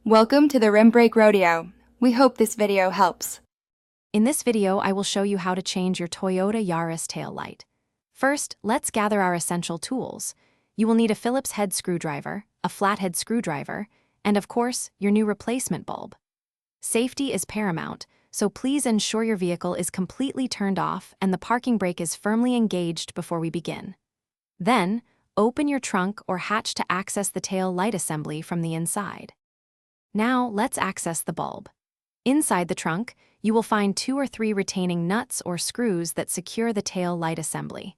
Welcome to the Rim Brake Rodeo. We hope this video helps. In this video, I will show you how to change your Toyota Yaris tail light. First, let's gather our essential tools. You will need a Phillips head screwdriver, a flathead screwdriver, and of course, your new replacement bulb. Safety is paramount, so please ensure your vehicle is completely turned off and the parking brake is firmly engaged before we begin. Then, open your trunk or hatch to access the tail light assembly from the inside. Now, let's access the bulb. Inside the trunk, you will find 2 or 3 retaining nuts or screws that secure the tail light assembly.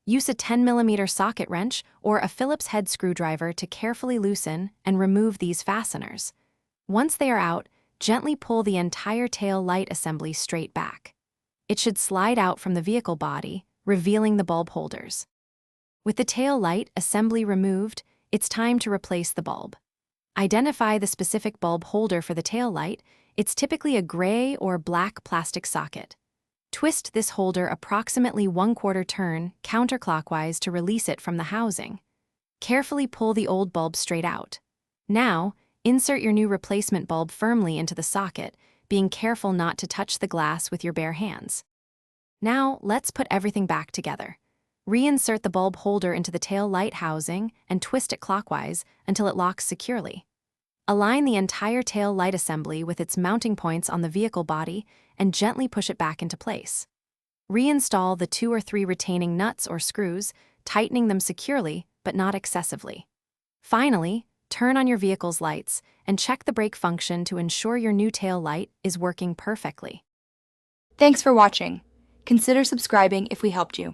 Use a 10mm socket wrench or a Phillips head screwdriver to carefully loosen and remove these fasteners. Once they are out, gently pull the entire tail light assembly straight back. It should slide out from the vehicle body, revealing the bulb holders. With the tail light assembly removed, it's time to replace the bulb. Identify the specific bulb holder for the tail light. It's typically a gray or black plastic socket. Twist this holder approximately 1/4 turn counterclockwise to release it from the housing. Carefully pull the old bulb straight out. Now, insert your new replacement bulb firmly into the socket, being careful not to touch the glass with your bare hands. Now, let's put everything back together. Reinsert the bulb holder into the tail light housing and twist it clockwise until it locks securely. Align the entire tail light assembly with its mounting points on the vehicle body and gently push it back into place. Reinstall the 2 or 3 retaining nuts or screws, tightening them securely but not excessively. Finally, turn on your vehicle's lights and check the brake function to ensure your new tail light is working perfectly. Thanks for watching. Consider subscribing if we helped you.